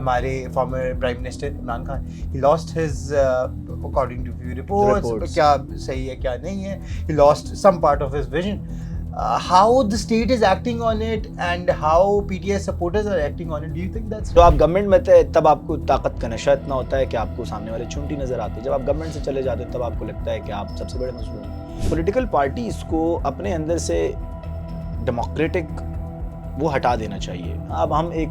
ہمارے former prime minister Imran Khan, he lost his according to few reports, کیا صحیح ہے کیا نہیں ہے, he lost some part of his vision. How the state is acting on it and how PTI supporters are acting on it, do you think that's... تو آپ government میں تھے تب آپ کو طاقت کا نشہ اتنا ہوتا ہے کہ آپ کو سامنے والے چونٹی نظر آتے ہیں. جب آپ گورنمنٹ سے چلے جاتے ہیں تب آپ کو لگتا ہے کہ آپ سب سے بڑے مظلوم ہیں. پولیٹیکل پارٹیز کو اپنے اندر سے ڈیموکریٹک وہ ہٹا دینا چاہیے. اب ہم ایک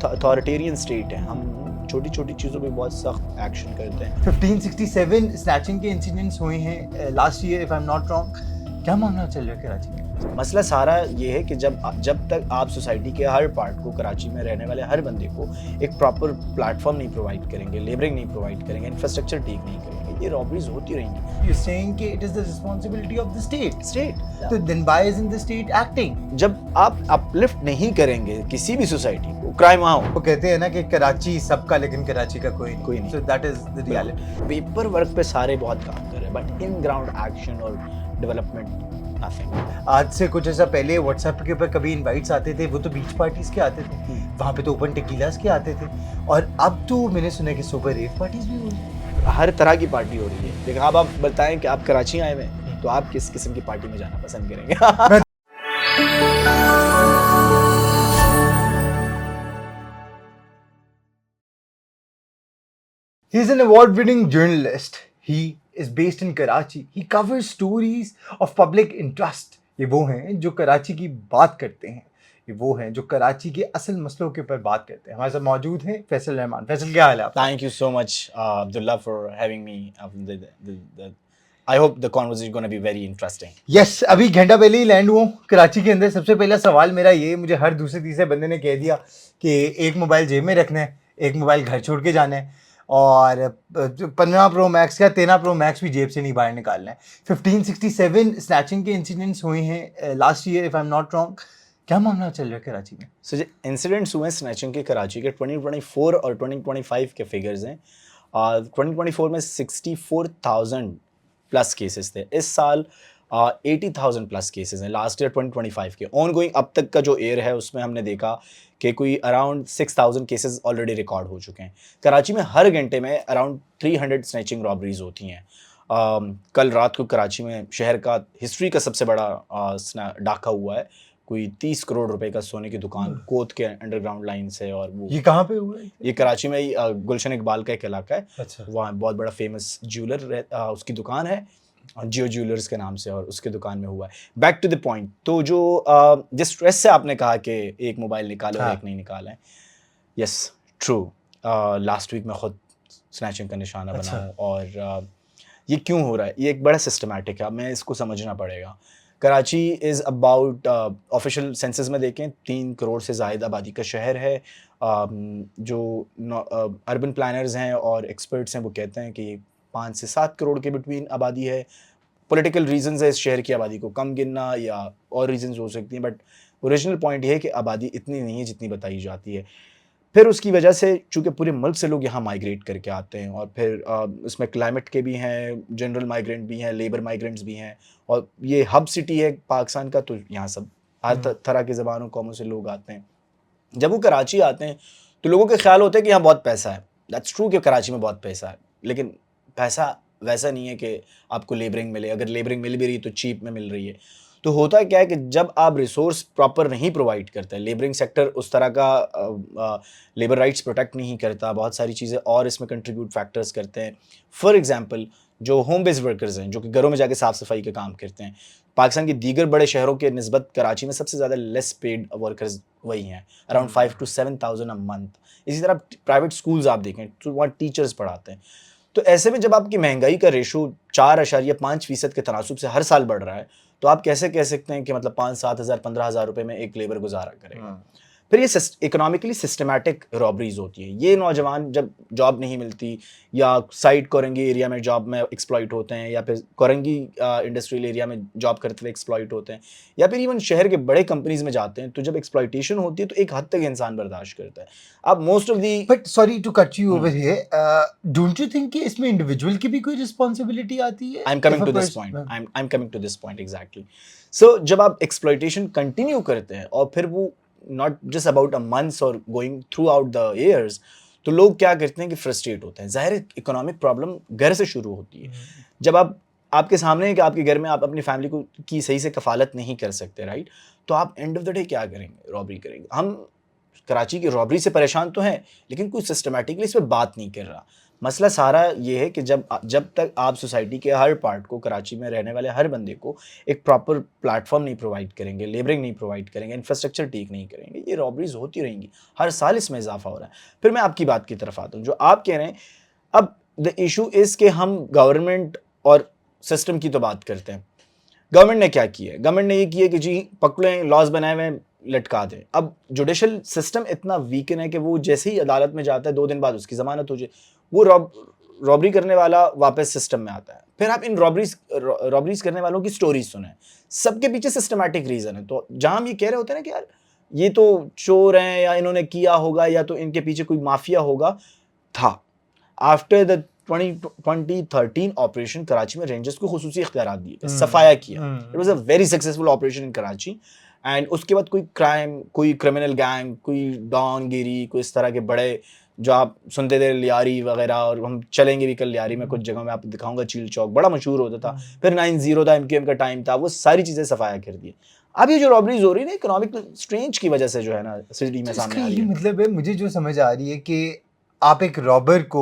اتھارٹیرین اسٹیٹ ہیں, ہم چھوٹی چھوٹی چیزوں پہ بہت سخت ایکشن کرتے ہیں. 1567 اسنیچنگ کے انسیڈنٹس ہوئے ہیں last year if I am not wrong. کیا معاملہ چل رہا ہے کراچی میں؟ مسئلہ سارا یہ ہے کہ جب تک آپ سوسائٹی کے ہر پارٹ کو, کراچی میں رہنے والے ہر بندے کو ایک پراپر پلیٹ فارم نہیں پرووائڈ کریں گے, لیبرنگ نہیں پرووائڈ کریں گے, انفراسٹرکچر ٹھیک نہیں کریں گے, یہ رابریز ہوتی رہیں گی. یو سیئنگ کہ it is the responsibility of the state. تو then why isn't the state acting? جب آپ اپلفٹ نہیں کریں گے کسی بھی سوسائٹی کو, کرائم وہاں ہو. وہ کہتے ہیں نا کہ کراچی سب کا لیکن کراچی کا کوئی نہیں. So that is the reality. Paper work پہ سارے بہت کام کر رہے ہیں بٹ ان گراؤنڈ ایکشن اور ڈیولپمنٹ. آج سے کچھ ایسا پہلے واٹس ایپ کے اوپر کبھی انوائٹس آتے تھے, وہ تو بیچ پارٹیز کے آتے تھے, وہاں پہ تو اوپن ٹیکیلاز کے آتے تھے, اور اب تو میں نے سنا کہ سپر ریو پارٹیز بھی ہو رہی ہیں. ہر طرح کی پارٹی ہو رہی ہے. لیکن اب آپ بتائیں کہ آپ کراچی آئے ہوئے ہیں تو آپ کس قسم کی پارٹی میں جانا پسند کریں گے؟ He is an award-winning journalist. He is based in Karachi. He covers stories of public interest. یہ وہ ہیں جو کراچی کی بات کرتے ہیں, یہ وہ ہیں جو کراچی کے اصل مسئلوں کے اوپر بات کرتے ہیں. ہمارے ساتھ موجود ہیں فیصل رحمان. فیصل کیا حال ہے آپ؟ Thank you so much, Abdullah, for having me. I hope the conversation is going to be very interesting. Yes, ابھی گھنٹہ پہلے ہی لینڈ ہوا ہوں کراچی کے اندر. سب سے پہلا سوال میرا یہ, مجھے ہر دوسرے تیسرے بندے نے کہہ دیا کہ ایک موبائل جیب میں رکھنا ہے, ایک موبائل گھر چھوڑ کے جانا ہے, اور 15 پرو میکس یا 13 پرو میکس بھی جیب سے نہیں باہر نکالنا ہے. 1567 اسنیچنگ کے انسیڈنٹس ہوئے ہیں last year if I am not wrong. کیا معاملہ چل رہا ہے کراچی میں؟ سو جو انسیڈنٹس ہوئے ہیں اسنیچنگ کے کراچی کے 2024 اور 2025 کے فگرز ہیں. 2024 میں 64,000 پلس کیسز تھے. اس سال 80,000 پلس کیسز ہیں. لاسٹ ایئر 2025 کے آن گوئنگ اب تک کا جو ایئر ہے اس میں ہم نے دیکھا کہ کوئی اراؤنڈ 6,000 کیسز آلریڈی ریکارڈ ہو چکے ہیں. کراچی میں ہر گھنٹے میں اراؤنڈ 300 اسنیچنگ رابریز ہوتی ہیں. کل رات کو کراچی میں شہر کا ہسٹری کا سب سے بڑا ڈاکہ ہوا ہے. کوئی 30 کروڑ روپے کا سونے کی دکان کوت کے انڈر گراؤنڈ لائن سے. اور وہ یہ کہاں پہ ہوا ہے؟ یہ کراچی میں گلشن اقبال کا ایک علاقہ ہے. اچھا. وہاں بہت بڑا فیمس جیولر اس کی دکان ہے, جیو جیولرز کے نام سے, اور اس کے دکان میں ہوا ہے. بیک ٹو دی پوائنٹ, تو جو جس اسٹریس سے آپ نے کہا کہ ایک موبائل نکالے اور ایک نہیں نکالا ہے, یس ٹرو. لاسٹ ویک میں خود اسنیچنگ کا نشانہ بنا ہوں. اور یہ کیوں ہو رہا ہے؟ یہ ایک بڑا سسٹمیٹک ہے, میں اس کو سمجھنا پڑے گا. Karachi is about official census میں دیکھیں 3 کروڑ سے زائد آبادی کا شہر ہے. جو اربن پلانرز ہیں اور ایکسپرٹس ہیں وہ کہتے ہیں کہ 5 سے 7 کروڑ کے بٹوین آبادی ہے. پولیٹیکل ریزنز ہے اس شہر کی آبادی کو کم گننا, یا اور ریزنز ہو سکتی ہیں, بٹ اوریجنل پوائنٹ یہ ہے کہ آبادی اتنی نہیں ہے جتنی بتائی جاتی ہے. پھر اس کی وجہ سے چونکہ پورے ملک سے لوگ یہاں مائیگریٹ کر کے آتے ہیں, اور پھر اس میں کلائمیٹ کے بھی ہیں, جنرل مائیگرینٹ بھی ہیں, لیبر مائیگرینٹس بھی ہیں, اور یہ ہب سٹی ہے پاکستان کا, تو یہاں سب ہر طرح کے زبانوں قوموں سے لوگ آتے ہیں. جب وہ کراچی آتے ہیں تو لوگوں کے خیال ہوتا ہے کہ یہاں بہت پیسہ ہے. دیٹس ٹرو کہ کراچی میں بہت پیسہ ہے, لیکن پیسہ ویسا نہیں ہے کہ آپ کو لیبرنگ ملے. اگر لیبرنگ مل بھی رہی تو چیپ میں مل رہی ہے. تو ہوتا کیا ہے کہ جب آپ ریسورس پراپر نہیں پرووائڈ کرتے, لیبرنگ سیکٹر اس طرح کا لیبر رائٹس پروٹیکٹ نہیں کرتا, بہت ساری چیزیں اور اس میں کنٹریبیوٹ فیکٹرز کرتے ہیں. فار ایگزامپل جو ہوم بیسڈ ورکرز ہیں, جو کہ گھروں میں جا کے صاف صفائی کا کام کرتے ہیں, پاکستان کے دیگر بڑے شہروں کے نسبت کراچی میں سب سے زیادہ لیس پیڈ ورکرز وہی ہیں, اراؤنڈ 5 to 7,000 اے منتھ. اسی طرح پرائیویٹ اسکولز آپ دیکھیں تو وہاں ٹیچرز پڑھاتے ہیں. تو ایسے میں جب آپ کی مہنگائی کا ریشو 4.5% کے تناسب سے ہر سال بڑھ رہا ہے, تو آپ کیسے کہہ سکتے ہیں کہ مطلب 5-7 ہزار 15,000 روپے میں ایک لیبر گزارا کرے گا. پھر یہ اکنامکلی سسٹمیٹک رابریز ہوتی ہیں. یہ نوجوان جب جاب نہیں ملتی, یا سائٹ کورنگی ایریا میں جاب میں ایکسپلائٹ ہوتے ہیں, یا پھر کورنگی انڈسٹریل ایریا میں جاب کرتے ہوئے ایکسپلائٹ ہوتے ہیں, یا پھر ایون شہر کے بڑے کمپنیز میں جاتے ہیں, تو جب ایکسپلائٹیشن ہوتی ہے تو ایک حد تک انسان برداشت کرتا ہے. اب most of the but sorry to cut you over here, don't you think کہ اس میں انڈیویجول کی بھی کوئی رسپانسبلٹی آتی ہے؟ I'm coming to this point exactly. So جب آپ ایکسپلائٹیشن کنٹینیو کرتے ہیں, اور پھر وہ not just about a month or going throughout the years, تو لوگ کیا کرتے ہیں کہ فرسٹریٹ ہوتے ہیں. ظاہر ہے اکنامک پرابلم گھر سے شروع ہوتی ہے. جب آپ کے سامنے ہے کہ آپ کے گھر میں آپ اپنی فیملی کو کی صحیح سے کفالت نہیں کر سکتے, رائٹ, تو آپ اینڈ آف دا ڈے کیا کریں گے؟ رابری کریں گے. ہم کراچی کی رابری سے پریشان تو ہیں, لیکن کوئی سسٹمیٹکلی اس پہ بات نہیں کر رہا. مسئلہ سارا یہ ہے کہ جب تک آپ سوسائٹی کے ہر پارٹ کو, کراچی میں رہنے والے ہر بندے کو ایک پراپر پلیٹ فارم نہیں پرووائڈ کریں گے, لیبرنگ نہیں پرووائڈ کریں گے, انفراسٹرکچر ٹھیک نہیں کریں گے, یہ رابریز ہوتی رہیں گی. ہر سال اس میں اضافہ ہو رہا ہے. پھر میں آپ کی بات کی طرف آتا ہوں جو آپ کہہ رہے ہیں. اب دا ایشو از کہ ہم گورنمنٹ اور سسٹم کی تو بات کرتے ہیں. گورنمنٹ نے کیا کیا ہے؟ گورنمنٹ نے یہ کیا کہ جی پکڑیں, لاز بنائے ہوئے لٹکا دیں. اب جوڈیشل سسٹم اتنا ویکن ہے کہ وہ جیسے ہی عدالت میں جاتا ہے 2 دن بعد اس کی ضمانت ہو جائے, وہ رابری کرنے والا واپس سسٹم میں آتا ہے. پھر آپ ان رابریز کرنے والوں کی سٹوریز سنیں, سب کے پیچھے سسٹمیٹک ریزن ہے. تو جہاں ہم یہ کہہ رہے ہوتے ہیں نا کہ یار یہ تو چور ہیں یا انہوں نے کیا ہوگا یا تو ان کے پیچھے کوئی مافیا ہوگا, تھا. آفٹر دا 2013 آپریشن کراچی میں رینجرز کو خصوصی اختیارات دیے, صفایا کیا. It was a very successful operation in Karachi. And اس کے بعد کوئی کرائم, کوئی کرمنل گینگ, کوئی ڈان گیری, کوئی اس طرح کے بڑے جو آپ سنتے تھے لیاری وغیرہ, اور ہم چلیں گے بھی کل لیاری میں, کچھ جگہوں میں آپ دکھاؤں گا, چیل چوک بڑا مشہور ہوتا تھا. پھر 9-0 تھا, MQM کا ٹائم تھا, وہ ساری چیزیں صفایا کر دی. اب یہ جو رابریز ہو رہی ہے نا اکنامک اسٹرینج کی وجہ سے جو ہے نا سٹی میں سامنے آ رہی ہے. مطلب ہے مجھے جو سمجھ آ رہی ہے کہ آپ ایک رابر کو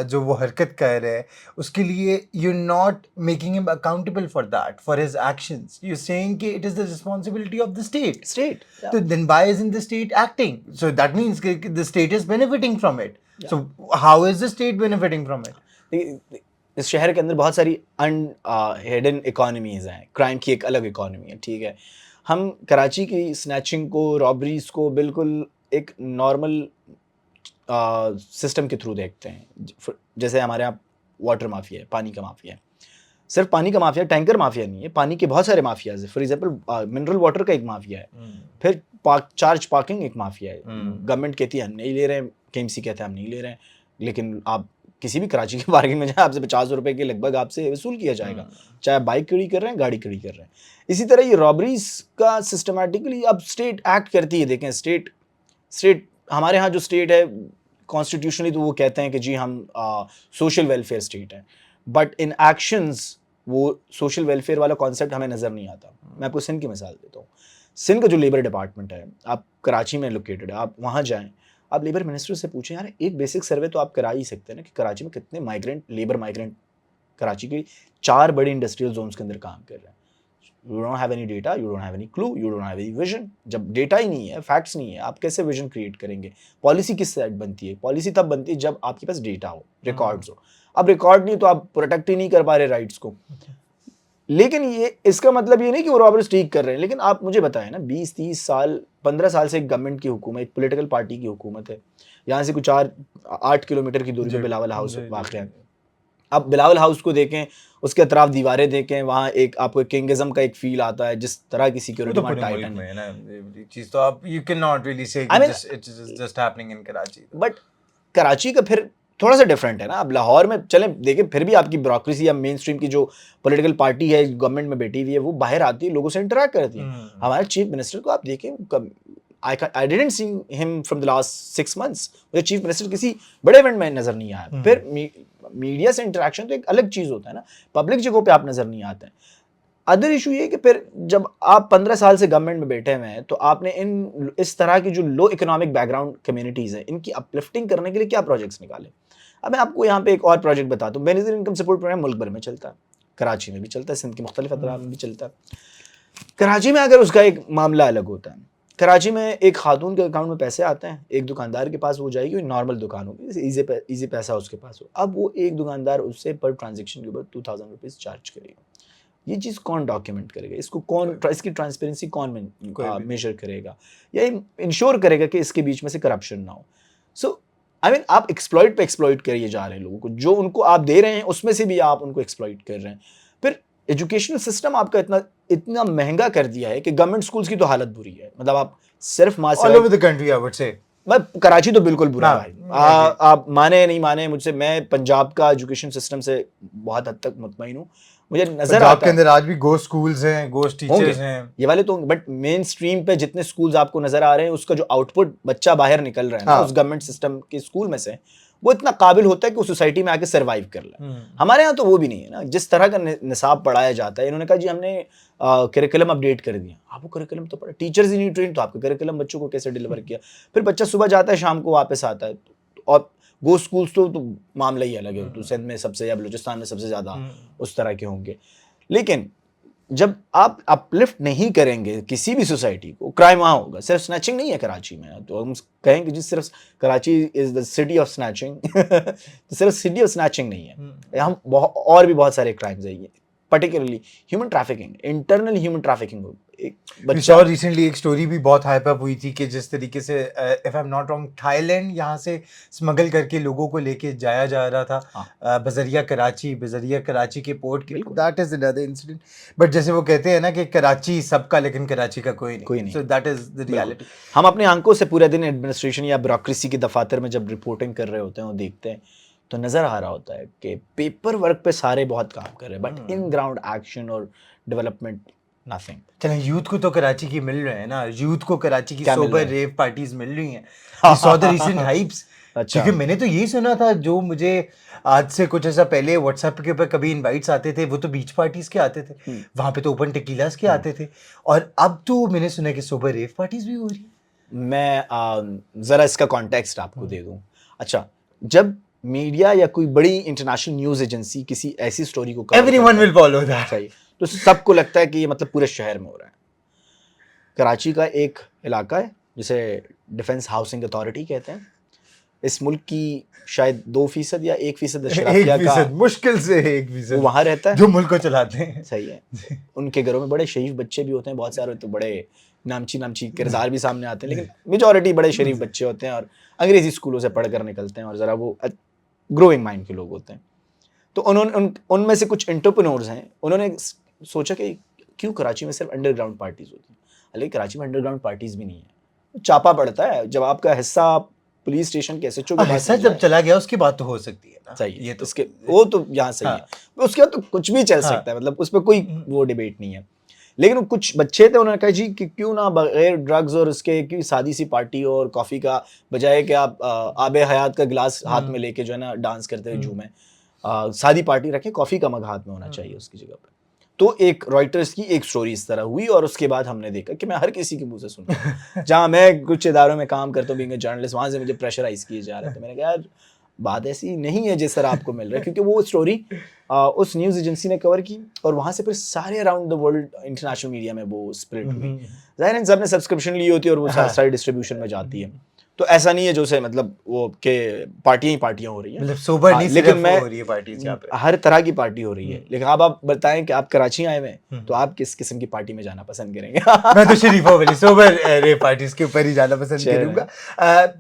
جو وہ حرکت کر رہے ہیں اس کے لیے you not making him accountable for that, for his actions. You seeing کہ it is the responsibility of the state. تو then why isn't the state acting? So that means کہ the state is benefiting from it. So how is the state benefiting from it? اس شہر کے اندر بہت ساری hidden economies ہیں, crime کی ایک الگ اکانومی ہے, ٹھیک ہے. ہم کراچی کی سنیچنگ کو, رابریز کو بالکل ایک نارمل سسٹم کے تھرو دیکھتے ہیں. جیسے ہمارے یہاں واٹر مافیا ہے, پانی کا مافیا ہے. صرف پانی کا مافیا, ٹینکر مافیا نہیں ہے, پانی کے بہت سارے مافیاز ہیں. فار ایگزامپل منرل واٹر کا ایک مافیا ہے, پھر چارج پارکنگ ایک مافیا ہے. گورنمنٹ کہتی ہے ہم نہیں لے رہے ہیں, KMC کہتے ہیں ہم نہیں لے رہے ہیں, لیکن آپ کسی بھی کراچی کے پارکنگ میں جائیں آپ سے 50 روپے کے لگ بھگ آپ سے وصول کیا جائے گا, چاہے بائک کھڑی کر رہے ہیں, گاڑی کھڑی کر رہے ہیں. اسی طرح یہ رابریز کا سسٹمیٹکلی اب اسٹیٹ ایکٹ کرتی ہے. دیکھیں اسٹیٹ ہمارے ہاں جو اسٹیٹ ہے کانسٹیٹیوشنلی تو وہ کہتے ہیں کہ جی ہم سوشل ویلفیئر اسٹیٹ ہیں, بٹ ان ایکشنز وہ سوشل ویلفیئر والا کانسیپٹ ہمیں نظر نہیں آتا. میں آپ کو سندھ کی مثال دیتا ہوں. سندھ کا جو لیبر ڈپارٹمنٹ ہے, آپ کراچی میں لوکیٹڈ ہے, آپ وہاں جائیں, آپ لیبر منسٹر سے پوچھیں یار ایک بیسک سروے تو آپ کرا ہی سکتے ہیں نا کہ کراچی میں کتنے لیبر مائیگرینٹ کراچی کی 4 بڑی انڈسٹریل زونس کے اندر کام کر رہے ہیں. You don't have any data, you don't have any clue, you don't have any vision. جب ڈیٹا ہی نہیں ہے, فیکٹس نہیں ہے, آپ کیسے ویژن کریٹ کریں گے؟ پالیسی کس سائڈ بنتی ہے؟ پالیسی تب بنتی ہے جب آپ کے پاس ڈیٹا ہو, ریکارڈز ہو. اب ریکارڈ نہیں تو آپ پروٹیکٹ ہی نہیں کر پا رہے رائٹس کو. لیکن یہ اس کا مطلب یہ نہیں کہ وہ رابرز ٹھیک کر رہے ہیں. لیکن آپ مجھے بتائیں نا 20-30 سال 15 سال سے ایک گورنمنٹ کی حکومت, ایک پولیٹیکل پارٹی کی حکومت ہے. یہاں سے کچھ 8 کلومیٹر کی دوری پہ بلاول ہاؤس واقع ہے. اب بلاول ہاؤس کو دیکھیں, اس کے اطراف دیواریں دیکھیں, وہاں ایک آپ کو کنگزم کا ایک فیل آتا ہے, جس طرح کی سیکیورٹی وہاں ٹائٹن ہے نا. چیز تو آپ یو کین ناٹ ریلی سے it is just happening in Karachi. But Karachi کا پھر تھوڑا سا ڈفرینٹ ہے نا. اب لاہور میں چلیں دیکھیں, پھر بھی آپ کی بیوروکریسی یا مین اسٹریم کی جو پولیٹیکل پارٹی ہے گورنمنٹ میں بیٹھی ہوئی ہے, وہ باہر آتی ہے, لوگوں سے انٹریکٹ کرتی ہے. ہمارے چیف منسٹر کو آپ دیکھیں, I didn't see him from the last 6 months. مجھے چیف منسٹر کسی بڑے ایونٹ میں نظر نہیں آیا. پھر میڈیا سے انٹریکشن تو ایک الگ چیز ہوتا ہے نا, پبلک جگہوں پہ آپ نظر نہیں آتے ہیں. ادر ایشو یہ کہ پھر جب آپ 15 سال سے گورنمنٹ میں بیٹھے ہوئے ہیں تو آپ نے اس طرح کی جو لو اکنامک بیک گراؤنڈ کمیونٹیز ہیں, ان کی اپلفٹنگ کرنے کے لیے کیا پروجیکٹس نکالے. اب میں آپ کو یہاں پہ ایک اور پروجیکٹ بتاتا ہوں. بینظیر انکم سپورٹ پروگرام ملک بھر میں چلتا ہے, کراچی میں بھی چلتا ہے, سندھ کے مختلف اطراف میں بھی چلتا ہے. کراچی میں اگر اس کا ایک معاملہ الگ ہوتا ہے. کراچی میں ایک خاتون کے اکاؤنٹ میں پیسے آتے ہیں, ایک دکاندار کے پاس وہ جائے گی, نارمل دکان ہوگی, ایزی پیسہ اس کے پاس ہو. اب وہ ایک دکاندار اس سے پر ٹرانزیکشن کے اوپر 2000 روپیز چارج کرے گا. یہ چیز کون ڈاکیومنٹ کرے گا؟ اس کو کون, اس کی ٹرانسپیرنسی کون میجر کرے گا یا انشور کرے گا کہ اس کے بیچ میں سے کرپشن نہ ہو؟ سو آپ ایکسپلائٹ پہ ایکسپلائٹ کریے جا رہے ہیں لوگوں کو, جو ان کو آپ دے رہے ہیں اس میں سے بھی آپ ان کو ایکسپلائٹ کر رہے ہیں. پھر ایجوکیشنل سسٹم آپ کا اتنا مہنگا کر دیا ہے کہ گورنمنٹ اسکولس کی تو حالت بری ہے. مطلب آپ صرف کراچی تو بالکل برا ہے. آپ مانے نہیں مانے مجھ سے, میں پنجاب کا ایجوکیشن سسٹم سے بہت حد تک مطمئن ہوں. مجھے نظر پنجاب آتا کے ہے اندر آج بھی گوسٹ سکولز ہیں, گوسٹ ہوں گے ٹیچرز ہیں. یہ والے تو, بٹ مین اسٹریم پہ جتنے اسکولز آپ کو نظر آ رہے ہیں اس کا جو آؤٹ پٹ بچہ باہر نکل رہا ہے نا اس گورنمنٹ سسٹم کے اسکول میں سے, وہ اتنا قابل ہوتا ہے کہ وہ سوسائٹی میں آ کے سروائیو کر لے. ہمارے یہاں تو وہ بھی نہیں ہے نا. جس طرح کا نصاب پڑھایا جاتا ہے, انہوں نے کہا جی ہم نے کریکولم اپڈیٹ کر دیا. آپ وہ کریکولم تو پڑھا, ٹیچرز ہی نہیں ٹرین, تو آپ کا کریکولم بچوں کو کیسے ڈلیور کیا؟ پھر بچہ صبح جاتا ہے شام کو واپس آتا ہے. اور وہ سکولز تو معاملہ ہی الگ ہے, تو سندھ میں سب سے یا بلوچستان میں سب سے زیادہ اس طرح کے ہوں گے. لیکن جب آپ اپلفٹ نہیں کریں گے کسی بھی سوسائٹی کو, کرائم وہاں ہوگا. صرف سنیچنگ نہیں ہے کراچی میں, تو ہم کہیں کہ جی صرف کراچی از دا سٹی آف سنیچنگ, صرف سٹی آف سنیچنگ نہیں ہے, ہم اور بھی بہت سارے کرائمز ہیں. Particularly human trafficking, internal human trafficking. اور ریسنٹلی ایک سٹوری بھی بہت ہائپ اپ ہوئی تھی کہ جس طریقے سے if I am not wrong Thailand یہاں سے اسمگل کر کے لوگوں کو لے کے جایا جا رہا تھا بذریعہ کراچی کے پورٹ کے. That is another incident. But جیسے وہ کہتے ہیں نا کہ کراچی سب کا لیکن کراچی کا کوئی نہیں. So that is the reality. ہم اپنی آنکھوں سے پورے دن ایڈمنسٹریشن یا بیوروکریسی کے دفاتر میں جب رپورٹنگ کر رہے ہوتے ہیں, وہ دیکھتے ہیں تو نظر آ رہا ہوتا ہے کہ پیپر ورک پہ سارے بہت کام کر رہے ہیں, بٹ ان گراؤنڈ ایکشن اور ڈیولپمنٹ نتھنگ. چلیں یوتھ کو تو کراچی کی مل رہے ہیں نا, یوتھ کو کراچی کی سوبر ریو پارٹیز مل رہی ہیں. سو دا ریسنٹ ہائپس. کیونکہ میں نے تو یہی سنا تھا, جو مجھے آج سے کچھ ایسا پہلے واٹس ایپ کے اوپر کبھی انوائٹس آتے تھے وہ تو بیچ پارٹیز کے آتے تھے, وہاں پہ تو اوپن ٹیکیلاز کے آتے تھے, اور اب تو میں نے سنا کہ سوبر ریو پارٹیز بھی ہو رہی ہیں. میں ذرا اس کا کانٹیکسٹ آپ کو دے دوں. اچھا, جب میڈیا یا کوئی بڑی انٹرنیشنل نیوز ایجنسی کسی ایسی سٹوری کو every one will follow that, تو سب کو لگتا ہے کہ یہ مطلب پورے شہر میں ہو رہا ہے. کراچی کا ایک علاقہ ہے جسے ڈیفنس ہاؤسنگ اتھارٹی کہتے ہیں. اس ملک کی شاید 2% یا 1% اشرافیہ کا, مشکل سے 1% وہاں رہتا ہے جو ملک کو چلاتے ہیں. صحیح ہے. ان کے گھروں میں بڑے شریف بچے بھی ہوتے ہیں, بہت سارے تو بڑے نامچی کردار بھی سامنے آتے ہیں, لیکن میجورٹی بڑے شریف بچے ہوتے ہیں اور انگریزی اسکولوں سے پڑھ کر نکلتے ہیں اور ذرا وہ گروئنگ مائنڈ کے لوگ ہوتے ہیں. تو ان میں سے کچھ انٹرپرینورز ہیں, انہوں نے سوچا کہ کیوں کراچی میں صرف انڈر گراؤنڈ پارٹیز ہوتی ہیں. لیکن کراچی میں انڈر گراؤنڈ پارٹیز بھی نہیں ہے, چاپا پڑتا ہے. جب آپ کا حصہ پولیس اسٹیشن کے SHO کے پاس حصہ جب چلا گیا اس کی بات تو ہو سکتی ہے نا. صحیح, یہ تو اس کے وہ تو یہاں صحیح ہے, اس کے بعد تو کچھ بھی چل سکتا ہے, مطلب اس پہ کوئی وہ ڈیبیٹ نہیں ہے. لیکن کچھ بچے تھے, انہوں نے کہا جی کہ کیوں نہ بغیر ڈرگز اور اس کے کی سادی سی پارٹی اور کافی کا بجائے کہ آپ آب حیات کا گلاس ہاتھ میں لے کے جو ہے نا ڈانس کرتے ہوئے جھومیں, سادی پارٹی رکھیں, کافی کا مگ ہاتھ میں ہونا چاہیے اس کی جگہ پہ. تو ایک رائٹرز کی ایک سٹوری اس طرح ہوئی, اور اس کے بعد ہم نے دیکھا کہ میں ہر کسی کے منہ سے سنتا ہوں, جہاں میں کچھ اداروں میں کام کرتا ہوں بینگ اے جرنلسٹ, وہاں سے مجھے پریشرائز کیے جا رہے تھے. میں نے کہا یار بات ایسی نہیں ہے جس طرح آپ کو مل رہا ہے, کیونکہ وہ سٹوری اس نیوز ایجنسی نے کور کی, اور وہاں سے پھر سارے around the world international media میں وہ اسپریڈ ہوئی. ظاہر ہے سب نے سبسکرپشن لی ہوتی ہے اور وہ ساری ڈسٹریبیوشن میں جاتی ہے. تو ایسا نہیں ہے جو سے مطلب وہ کہ پارٹیاں ہی پارٹیاں ہو رہی ہیں, مطلب سوبر نہیں, لیکن میں ہو رہی ہے پارٹیز یہاں پہ, ہر طرح کی پارٹی ہو رہی ہے. لیکن اب آپ بتائیں کہ آپ کراچی آئے ہوئے ہیں تو آپ کس قسم کی پارٹی میں جانا پسند کریں گے؟ میں تو شریفوں والی سوبر ریو پارٹیز کے اوپر ہی جانا پسند کروں گا.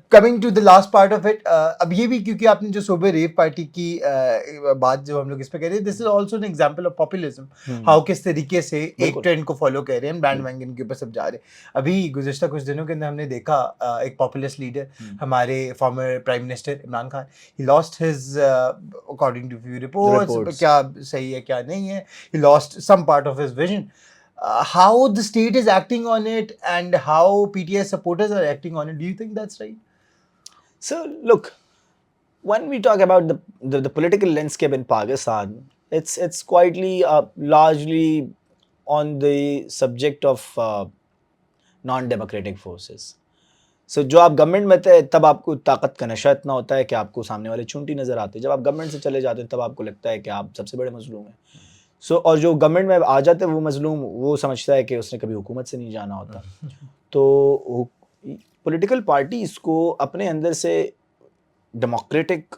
Coming to the last part of it, اب یہ بھی کیونکہ آپ نے جو سوبر ریو پارٹی کی بات جو ہم لوگ اس پہ کہہ رہے ہیں, this is also an example of populism, how کس طریقے سے ایک ٹرینڈ کو فالو کر رہے ہیں, برانڈ وینگن کے اوپر سب جا رہے ہیں. ابھی گزشتہ کچھ دنوں کے اندر ہم نے دیکھا ایک پاپولسٹ لیڈر, ہمارے former prime minister Imran Khan, he lost his according to few reports, کیا صحیح ہے کیا نہیں ہے, he lost some part of his vision. How the state is acting on it and how PTI supporters are acting on it, do you think that's right? So look, when we talk about the political landscape in Pakistan, it's quietly largely on the subject of non-democratic forces. So جو آپ government میں تھے تب آپ کو طاقت کا نشہ اتنا ہوتا ہے کہ آپ کو سامنے والے چونٹی نظر آتے ہیں, جب آپ گورنمنٹ سے چلے جاتے ہیں تب آپ کو لگتا ہے کہ آپ سب سے بڑے مظلوم ہیں. اور جو گورنمنٹ میں آ جاتے ہیں وہ مظلوم, وہ سمجھتا ہے کہ اس نے کبھی حکومت سے نہیں جانا ہوتا. تو پولیٹیکل پارٹیز کو اپنے اندر سے ڈیموکریٹک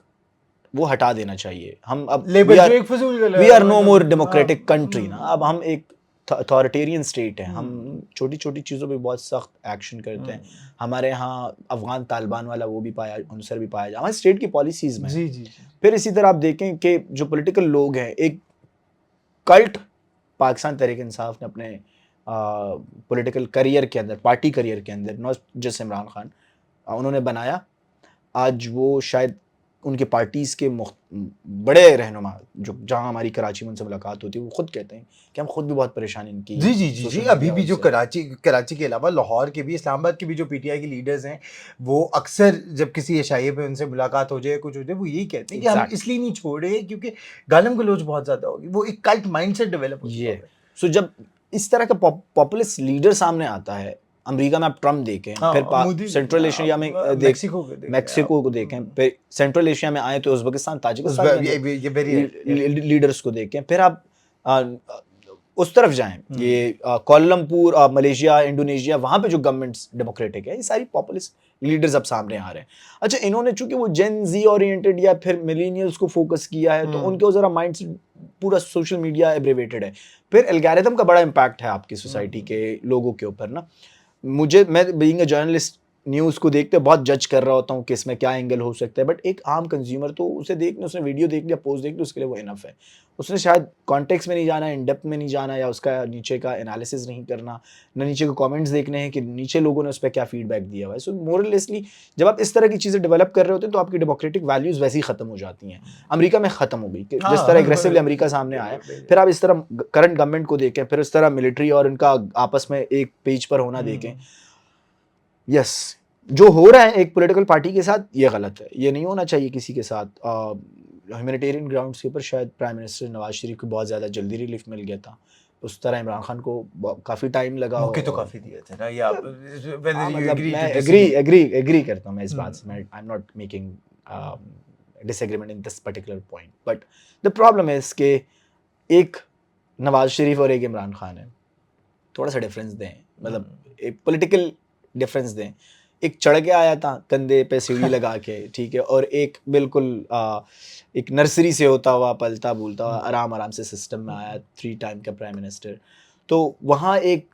وہ ہٹا دینا چاہیے. ہم اب we are no more democratic country نا, اب ہم ایک اتھارٹیرین اسٹیٹ ہے. ہم چھوٹی چھوٹی چیزوں پہ بہت سخت ایکشن کرتے ہیں. ہمارے ہاں افغان طالبان والا وہ بھی پایا, عنصر بھی پایا جائے ہمارے اسٹیٹ کی پالیسیز میں. پھر اسی طرح آپ دیکھیں کہ جو پولیٹیکل لوگ ہیں, ایک کلٹ پاکستان تحریک انصاف نے اپنے پولیٹیکل کریئر کے اندر, پارٹی کریئر کے اندر, ناٹ جسٹ عمران خان, انہوں نے بنایا. آج وہ شاید ان کے پارٹیز کے بڑے رہنما جو جہاں ہماری کراچی میں ان سے ملاقات ہوتی ہے وہ خود کہتے ہیں کہ ہم خود بھی بہت پریشان ان کی جی ابھی بھی جو کراچی کے علاوہ لاہور کے بھی اسلام آباد کے بھی جو پی ٹی آئی کے لیڈرز ہیں وہ اکثر جب کسی ایشائیے پہ ان سے ملاقات ہو جائے کچھ ہو جائے وہ یہی کہتے ہیں کہ ہم اس لیے نہیں چھوڑ رہے کیونکہ گالم گلوچ بہت زیادہ ہوگی, وہ ایک کلٹ مائنڈ سیٹ ڈیولپ ہو چکا ہے. سو جب اس طرح کا پاپولسٹ لیڈر سامنے آتا ہے, امریکہ میں آپ ٹرمپ دیکھیں, پھر سینٹرل ایشیا میں میکسیکو کو دیکھیں, پھر سینٹرل ایشیا میں آئیں تو ازبکستان تاجکستان لیڈرز کو دیکھیں, پھر آپ اس طرف جائیں یہ کوالالمپور, ملیشیا, انڈونیشیا, وہاں پہ جو گورنمنٹس ڈیموکریٹک ہے, یہ ساری پاپولسٹ لیڈرز اب سامنے آ رہے ہیں. اچھا انہوں نے چونکہ وہ جین زی اورینٹڈ یا پھر ملینیلز کو فوکس کیا ہے تو ان کے ذرا مائنڈ سے پورا سوشل میڈیا ایبریویٹڈ ہے. پھر الگوریتھم کا بڑا امپیکٹ ہے آپ کی سوسائٹی کے لوگوں کے اوپر نا. میں بینگ اے جرنلسٹ نیوز کو دیکھتے بہت جج کر رہا ہوتا ہوں کہ اس میں کیا اینگل ہو سکتا ہے, بٹ ایک عام کنزیومر تو اسے دیکھنے, اس نے ویڈیو دیکھ لیا, پوسٹ دیکھ لی, اس کے لیے وہ انف ہے. اس نے شاید کانٹیکس میں نہیں جانا, ان ڈیپتھ میں نہیں جانا, یا اس کا نیچے کا انالیسس نہیں کرنا, نہ نیچے کے کامنٹس دیکھنے ہیں کہ نیچے لوگوں نے اس پہ کیا فیڈ بیک دیا ہوا ہے. سو مورلیسلی جب آپ اس طرح کی چیزیں ڈیولپ کر رہے ہوتے ہیں تو آپ کی ڈیموکریٹک ویلیوز ویسے ہی ختم ہو جاتی ہیں. امریکہ میں ختم ہو گئی کہ جس طرح اگریسولی امریکہ سامنے آیا, پھر آپ اس طرح کرنٹ گورنمنٹ کو دیکھیں, پھر اس طرح ملٹری اور ان کا آپس میں ایک پیج پر ہونا دیکھیں. یس جو ہو رہا ہے ایک پولیٹیکل پارٹی کے ساتھ یہ غلط ہے, یہ نہیں ہونا چاہیے کسی کے ساتھ. ہیومینیٹیرین گراؤنڈس کے اوپر شاید پرائم منسٹر نواز شریف کو بہت زیادہ جلدی ریلیف مل گیا تھا, اس طرح عمران خان کو کافی ٹائم لگا. موقع تو کافی دیا تھا نا, یا میں ایگری کرتا ہوں میں اس بات سے, I am not making disagreement in this particular point, but the problem is کہ ایک نواز شریف اور ایک عمران خان ہے, تھوڑا سا ڈفرینس دیں, مطلب ایک پولیٹیکل ڈفرینس دیں. ایک چڑھ کے آیا تھا کندھے پہ سیڑھی لگا کے, ٹھیک ہے, اور ایک بالکل ایک نرسری سے ہوتا ہوا پلتا بولتا ہوا آرام سے سسٹم میں آیا, 3 ٹائم کا پرائم منسٹر. تو وہاں ایک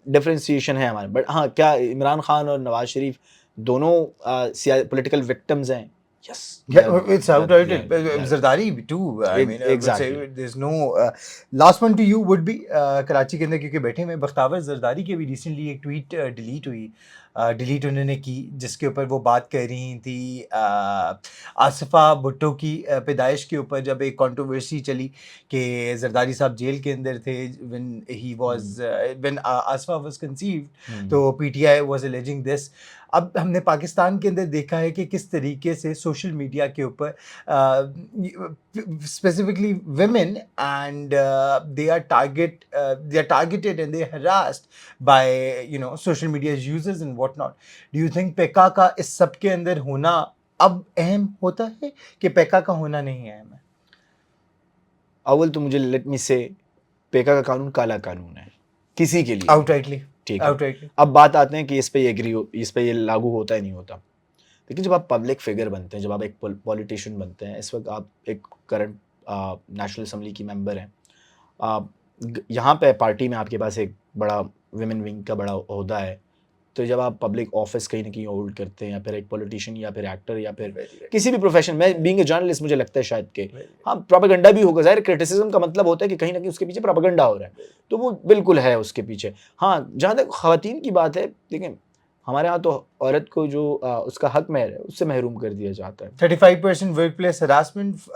ڈفرینسیشن ہے ہمارے. بٹ ہاں, کیا عمران خان اور نواز شریف دونوں پولیٹیکل وکٹمز ہیں؟ Yes. Yeah, it's outright. Zardari too. I mean, exactly. There's no last one to you would be Karachi کے اندر کیونکہ بیٹھے میں بختاور زرداری کے بھی ریسنٹلی ایک ٹویٹ ڈیلیٹ ہوئی, ڈیلیٹ انہوں نے کی, جس کے اوپر وہ بات کر رہی تھی آصفہ بھٹو کی پیدائش کے اوپر. جب ایک کنٹروورسی چلی کہ زرداری صاحب جیل کے اندر تھے when آصفہ was conceived, تو P T I was alleging this. اب ہم نے پاکستان کے اندر دیکھا ہے کہ کس طریقے سے سوشل میڈیا کے اوپر specifically women and they are targeted and they are harassed by social media users and what not. Do you think پیکا کا اس سب کے اندر ہونا اب اہم ہوتا ہے کہ پیکا کا ہونا نہیں اہم ہے؟ اول تو مجھے لیٹ می سے پیکا کا قانون کالا قانون ہے کسی کے لیے, آؤٹرائٹلی. ٹھیک ہے. اب بات آتے ہیں کہ اس پہ یہ لاگو ہوتا ہے نہیں ہوتا. لیکن جب آپ پبلک فگر بنتے ہیں, جب آپ ایک پولیٹیشین بنتے ہیں, اس وقت آپ ایک کرنٹ نیشنل اسمبلی کی ممبر ہیں, یہاں پہ پارٹی میں آپ کے پاس ایک بڑا ویمن ونگ کا بڑا عہدہ ہے, تو جب آپ پبلک آفس کہیں نہ کہیں ہولڈ کرتے ہیں, یا پھر ایک پولیٹیشین یا پھر ایکٹر یا پھر کسی بھی پروفیشن میں, بینگ اے جرنلسٹ مجھے لگتا ہے شاید کہ ہاں پروپیگنڈا بھی ہوگا. ظاہر کرٹیسزم کا مطلب ہوتا ہے کہ کہیں نہ کہیں اس کے پیچھے پروپیگنڈا ہو رہا ہے, تو وہ بالکل ہے اس کے پیچھے. ہاں جہاں تک خواتین کی بات ہے, دیکھیں ہمارے ہاں تو عورت کو جو اس کا حق مہر ہے اس سے محروم کر دیا جاتا ہے. 35% work place harassment,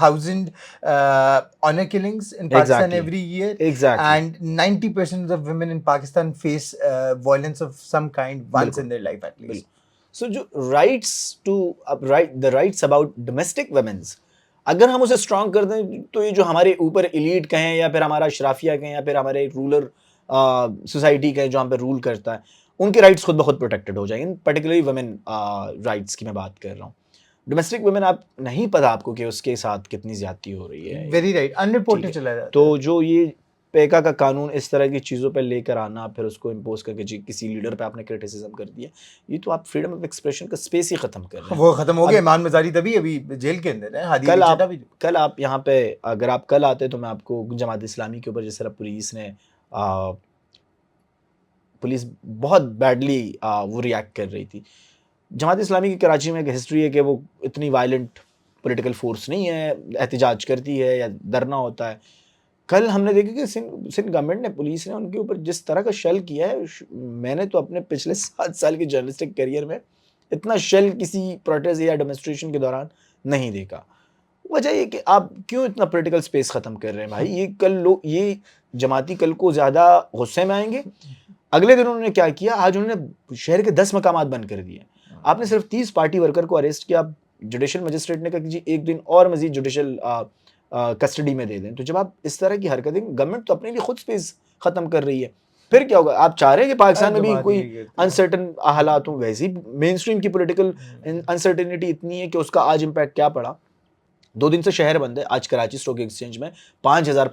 1000 honor killings in Pakistan every year. Exactly. And 90% of women in Pakistan face violence of some kind once in their life at least. So جو the rights about domestic women's, اگر ہم اسے strong کر دیں تو یہ جو ہمارے اوپر ایلیٹ کہیں یا پھر ہمارا اشرافیہ کہیں یا پھر ہمارے رولر سوسائٹی کہیں جو ہم پہ رول کرتا ہے, ان کے رائٹس خود بخود پروٹیکٹڈ ہو جائیں گے. پرٹیکولرلی ویمن رائٹس کی میں بات کر رہا ہوں. ڈومیسٹک ویمن آپ نہیں پتا آپ کو کہ اس کے ساتھ کتنی زیادتی ہو رہی ہے. ویری رائٹ, ان رپورٹڈ چلا جاتا ہے. تو جو یہ پیکا کا قانون اس طرح کی چیزوں پہ لے کر آنا, پھر اس کو امپوز کر کے کسی لیڈر پہ آپ نے کرٹیسزم کر دیا, یہ تو آپ فریڈم آف ایکسپریشن کا اسپیس ہی ختم کر رہے ہیں. وہ ختم ہو گیا. ایمان مزاری تبھی ابھی جیل کے اندر ہے. کل آپ یہاں پہ اگر آپ کل آتے تو میں آپ کو جماعت اسلامی کے اوپر جس طرح پولیس بہت بیڈلی وہ ریئیکٹ کر رہی تھی. جماعت اسلامی کی کراچی میں ایک ہسٹری ہے کہ وہ اتنی وائلنٹ پولیٹیکل فورس نہیں ہے, احتجاج کرتی ہے یا دھرنا ہوتا ہے. کل ہم نے دیکھا کہ سندھ گورنمنٹ نے, پولیس نے ان کے اوپر جس طرح کا شل کیا ہے, میں نے تو اپنے پچھلے 7 سال کے جرنلسٹک کیریئر میں اتنا شیل کسی پروٹیسٹ یا ڈیمونسٹریشن کے دوران نہیں دیکھا. وجہ یہ کہ آپ کیوں اتنا پولیٹیکل سپیس ختم کر رہے ہیں بھائی؟ یہ کل لوگ یہ جماعتی کل کو زیادہ غصے میں آئیں گے. اگلے دن انہوں نے کیا کیا, آج انہوں نے شہر کے 10 مقامات بند کر دیے. آپ نے صرف 30 پارٹی ورکر کو اریسٹ کیا. جوڈیشل مجسٹریٹ نے کہا کہ جی ایک دن اور مزید جوڈیشل کسٹڈی میں دے دیں. تو جب آپ اس طرح کی حرکتیں, گورنمنٹ تو اپنے لیے خود سپیس ختم کر رہی ہے, پھر کیا ہوگا؟ آپ چاہ رہے ہیں کہ پاکستان میں بھی کوئی انسرٹن حالات ہوں؟ ویسے ہی مین اسٹریم کی پولیٹیکل انسرٹنٹی اتنی ہے کہ اس کا آج امپیکٹ کیا پڑا. 2 دن سے شہر بند ہے. آج کراچی اسٹاک ایکسچینج میں 5000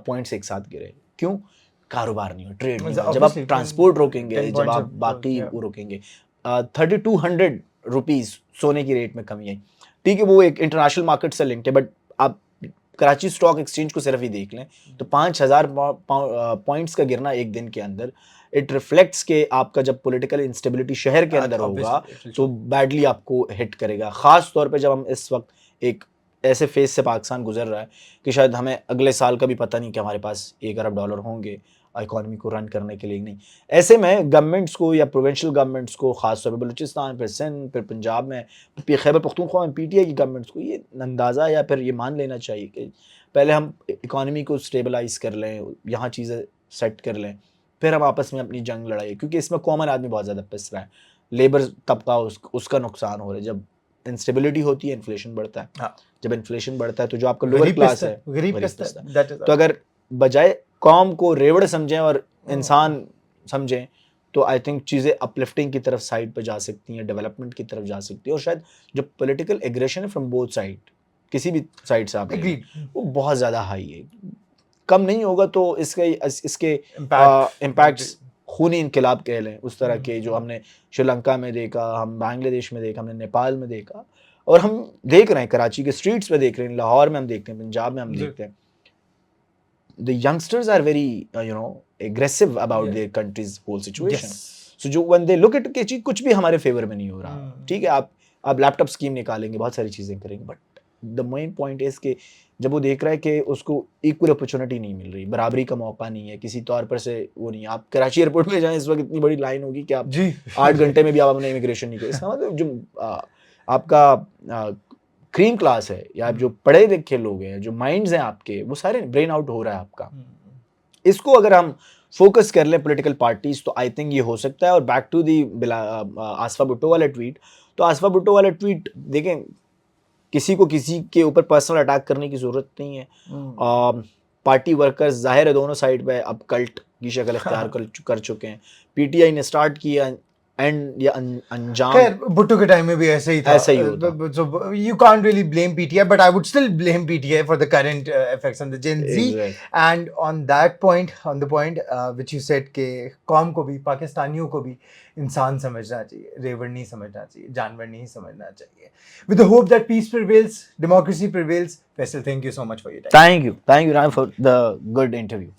پوائنٹس ایک ساتھ گرے. کیوں؟ کاروبار نہیں ہو, ٹریڈ نہیں ہو. جب آپ ٹرانسپورٹ روکیں گے, جب آپ باقی وہ روکیں گے, 3200 روپیز سونے کی ریٹ میں کمی آئی. ٹھیک ہے, وہ ایک انٹرنیشنل مارکیٹ سے لنکڈ ہے, بٹ آپ کراچی اسٹاک ایکسچینج کو صرف ہی دیکھ لیں تو 5000 پوائنٹس کا گرنا ایک دن کے اندر, اٹ ریفلیکٹس کہ آپ کا جب پولیٹیکل انسٹیبلٹی شہر کے اندر ہوگا تو بیڈلی آپ کو ہٹ کرے گا. خاص طور پہ جب ہم اس وقت ایک ایسے فیز سے پاکستان گزر رہا ہے کہ شاید ہمیں اگلے سال کا بھی پتہ نہیں کہ ہمارے پاس $1 ارب ہوں گے اکانومی کو رن کرنے کے لیے. نہیں, ایسے میں گورنمنٹس کو یا پروونشل گورنمنٹس کو, خاص طور پہ بلوچستان, پھر سندھ, پھر پنجاب میں, خیبر پختونخوا میں پی ٹی آئی کی گورنمنٹس کو یہ اندازہ یا پھر یہ مان لینا چاہیے کہ پہلے ہم اکانومی کو اسٹیبلائز کر لیں, یہاں چیزیں سیٹ کر لیں, پھر ہم آپس میں اپنی جنگ لڑائیں. کیونکہ اس میں کامن آدمی بہت زیادہ پس رہا ہے, لیبر طبقہ اس کا نقصان ہو رہا ہے. جب انسٹیبلٹی ہوتی ہے انفلیشن بڑھتا ہے, جب انفلیشن بڑھتا ہے تو جو آپ کا لوور کلاس ہے غریب پستا ہے. تو اگر بجائے قوم کو ریوڑ سمجھیں اور انسان سمجھیں تو آئی تھنک چیزیں اپلفٹنگ کی طرف سائڈ پہ جا سکتی ہیں, ڈیولپمنٹ کی طرف جا سکتی ہیں. اور شاید جو پولیٹیکل ایگریشن ہے فرام بوتھ سائڈ, کسی بھی سائڈ سے آپ وہ بہت زیادہ ہائی ہے. کم نہیں ہوگا تو اس کے امپیکٹس خونی انقلاب کہہ لیں اس طرح کے جو ہم نے شری لنکا میں دیکھا, ہم بنگلہ دیش میں دیکھا, ہم نے نیپال میں دیکھا, اور ہم دیکھ رہے ہیں کراچی کے اسٹریٹس میں دیکھ رہے ہیں, لاہور میں ہم دیکھتے ہیں, پنجاب میں ہم دیکھتے ہیں. The youngsters are very aggressive about their country's whole situation. So جو when they look at کہ چیز کچھ بھی ہمارے فیور میں نہیں ہو رہا, ٹھیک ہے, آپ لیپ ٹاپ اسکیم نکالیں گے, بہت ساری چیزیں کریں گے, but the main point is کہ جب وہ دیکھ رہا ہے کہ اس کو ایکول اپرچونٹی نہیں مل رہی, برابری کا موقع نہیں ہے, کسی طور پر سے وہ نہیں ہے. آپ کراچی ایئرپورٹ پہ جائیں, اس وقت اتنی بڑی لائن ہوگی کہ آپ 8 گھنٹے میں بھی آپ اپنے امیگریشن نہیں کریں. اس کا مطلب جو آپ کا کریم کلاس ہے یا جو پڑھے لکھے لوگ ہیں, جو مائنڈز ہیں آپ کے, وہ سارے برین آؤٹ ہو رہا ہے آپ کا. اس کو اگر ہم فوکس کر لیں پولیٹیکل پارٹیز تو آئی تھنک یہ ہو سکتا ہے. اور back to the Asifa Bhutto والا ٹویٹ, تو آصفہ بھٹو والا ٹویٹ دیکھیں, کسی کو کسی کے اوپر پرسنل اٹیک کرنے کی ضرورت نہیں ہے. پارٹی ورکرز ظاہر ہے دونوں سائڈ پہ اب کلٹ کی شکل اختیار کر چکے ہیں. پی ٹی آئی نے اسٹارٹ کیا, اینڈ یا انجام خیر بھٹو کے ٹائم میں بھی ایسا ہی تھا. So you can't really blame PTI, but I would still blame PTI for the current effects on the Gen Z. And on that point, on the point which you said کہ قوم کو بھی, پاکستانیوں کو بھی انسان سمجھنا چاہیے, ریوڑ نہیں سمجھنا چاہیے, جانور نہیں سمجھنا چاہیے. With the hope that peace prevails, democracy prevails. Faisal, thank you so much for your time. Thank you Ryan for the good interview.